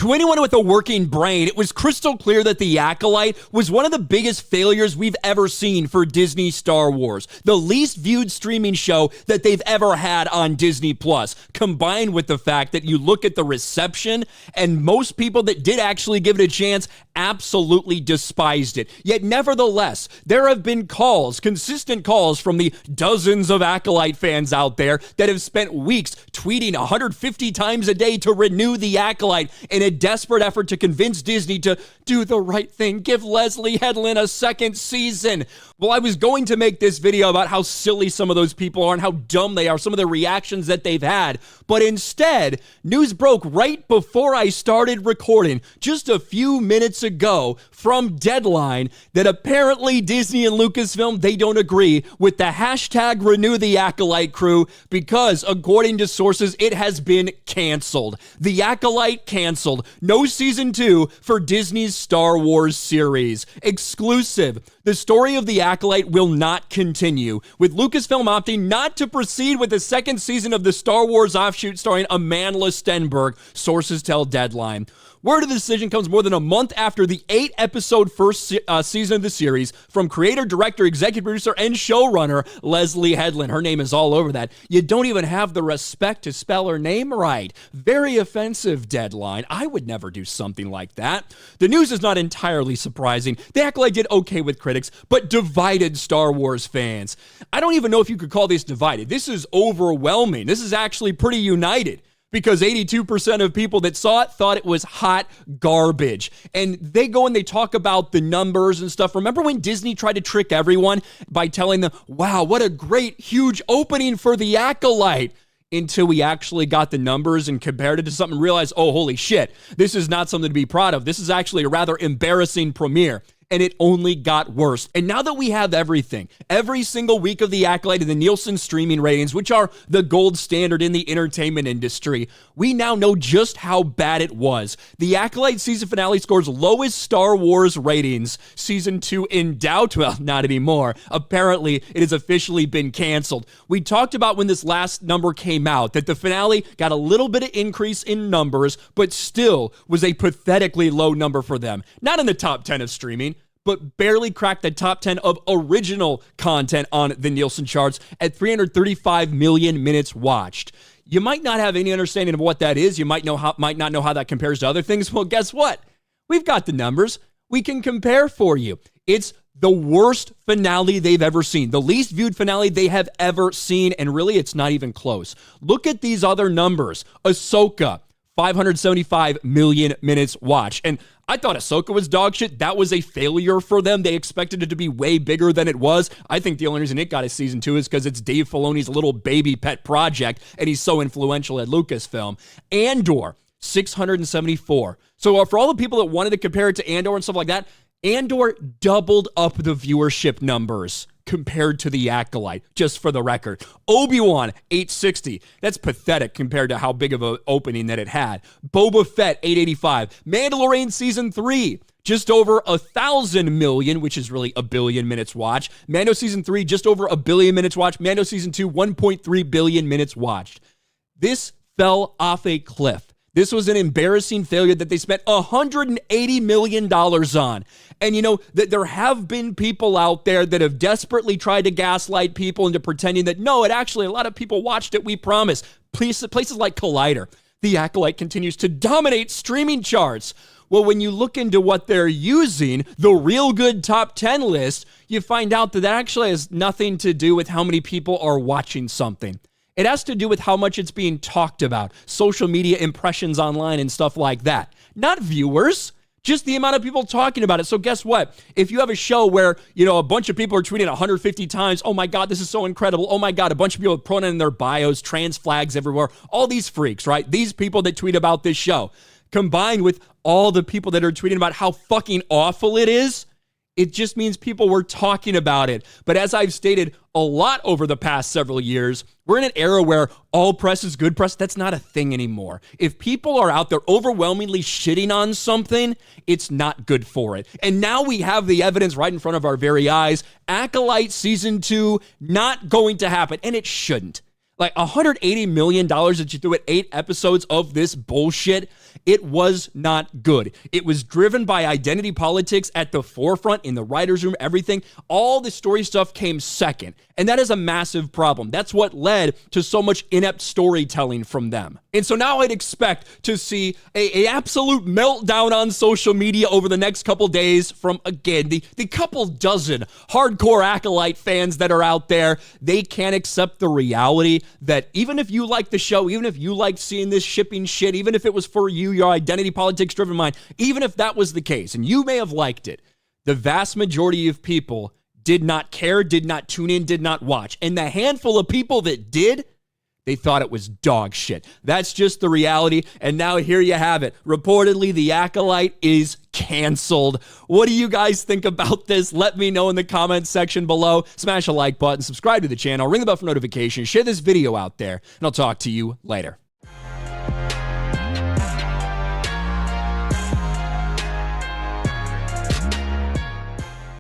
To anyone with a working brain, it was crystal clear that The Acolyte was one of the biggest failures we've ever seen for Disney Star Wars. The least viewed streaming show that they've ever had on Disney Plus, combined with the fact that you look at the reception and most people that did actually give it a chance absolutely despised it. Yet nevertheless, there have been calls, consistent calls from the dozens of Acolyte fans out there that have spent weeks tweeting 150 times a day to renew The Acolyte in a desperate effort to convince Disney to do the right thing, give Leslie Headland a second season. Well, I was going to make this video about how silly some of those people are and how dumb they are, some of the reactions that they've had, but instead, news broke right before I started recording, just a few minutes ago, from Deadline, that apparently Disney and Lucasfilm, they don't agree with the hashtag Renew the Acolyte crew because, according to sources, it has been canceled. The Acolyte canceled. No season 2 for Disney's Star Wars series. Exclusive. The story of The Acolyte will not continue, with Lucasfilm opting not to proceed with the second season of the Star Wars offshoot starring Amandla Stenberg, sources tell Deadline. Word of the decision comes more than a month after the 8-episode first season of the series from creator, director, executive producer, and showrunner Leslie Headland. Her name is all over that. You don't even have the respect to spell her name right. Very offensive, Deadline. I would never do something like that. The news is not entirely surprising. The Acolyte did okay with critics, but divided Star Wars fans. I don't even know if you could call this divided. This is overwhelming. This is actually pretty united, because 82% of people that saw it thought it was hot garbage. And they go and they talk about the numbers and stuff. Remember when Disney tried to trick everyone by telling them, wow, what a great, huge opening for The Acolyte, until we actually got the numbers and compared it to something and realized, oh, holy shit, this is not something to be proud of. This is actually a rather embarrassing premiere. And it only got worse. And now that we have everything, every single week of The Acolyte and the Nielsen streaming ratings, which are the gold standard in the entertainment industry, we now know just how bad it was. The Acolyte season finale scores lowest Star Wars ratings. Season 2 in doubt? Well, not anymore. Apparently, it has officially been canceled. We talked about when this last number came out, that the finale got a little bit of increase in numbers, but still was a pathetically low number for them. Not in the top 10 of streaming, but barely cracked the top 10 of original content on the Nielsen charts at 335 million minutes watched. You might not have any understanding of what that is. You might not know how that compares to other things. Well, guess what? We've got the numbers. We can compare for you. It's the worst finale they've ever seen, the least viewed finale they have ever seen, and really, it's not even close. Look at these other numbers. Ahsoka, 575 million minutes watched. And I thought Ahsoka was dog shit. That was a failure for them. They expected it to be way bigger than it was. I think the only reason it got a season 2 is because it's Dave Filoni's little baby pet project, and he's so influential at Lucasfilm. Andor, 674. So for all the people that wanted to compare it to Andor and stuff like that, Andor doubled up the viewership numbers compared to The Acolyte, just for the record. Obi-Wan, 860. That's pathetic compared to how big of an opening that it had. Boba Fett, 885. Mandalorian Season 3, just over 1,000 million, which is really a billion minutes watched. Mando Season 3, just over a billion minutes watched. Mando Season 2, 1.3 billion minutes watched. This fell off a cliff. This was an embarrassing failure that they spent $180 million on. And you know, that there have been people out there that have desperately tried to gaslight people into pretending that, no, it actually, a lot of people watched it, we promise. Places like Collider, The Acolyte continues to dominate streaming charts. Well, when you look into what they're using, the real good top 10 list, you find out that that actually has nothing to do with how many people are watching something. It has to do with how much it's being talked about, social media impressions online and stuff like that. Not viewers, just the amount of people talking about it. So guess what? If you have a show where, you know, a bunch of people are tweeting 150 times, oh my God, this is so incredible. Oh my God, a bunch of people with pronoun in their bios, trans flags everywhere, all these freaks, right? These people that tweet about this show, combined with all the people that are tweeting about how fucking awful it is, it just means people were talking about it. But as I've stated a lot over the past several years, we're in an era where all press is good press. That's not a thing anymore. If people are out there overwhelmingly shitting on something, it's not good for it. And now we have the evidence right in front of our very eyes. Acolyte Season 2, not going to happen. And it shouldn't. Like $180 million that you threw at 8 episodes of this bullshit, it was not good. It was driven by identity politics at the forefront, in the writer's room, everything. All the story stuff came second. And that is a massive problem. That's what led to so much inept storytelling from them. And so now I'd expect to see a absolute meltdown on social media over the next couple days from, again, the couple dozen hardcore Acolyte fans that are out there. They can't accept the reality that even if you like the show, even if you like seeing this shipping shit, even if it was for you, your identity politics driven mind, even if that was the case, and you may have liked it, the vast majority of people did not care, did not tune in, did not watch. And the handful of people that did, they thought it was dog shit. That's just the reality. And now here you have it. Reportedly, the Acolyte is canceled. What do you guys think about this? Let me know in the comments section below. Smash a like button, subscribe to the channel, ring the bell for notifications, share this video out there, and I'll talk to you later.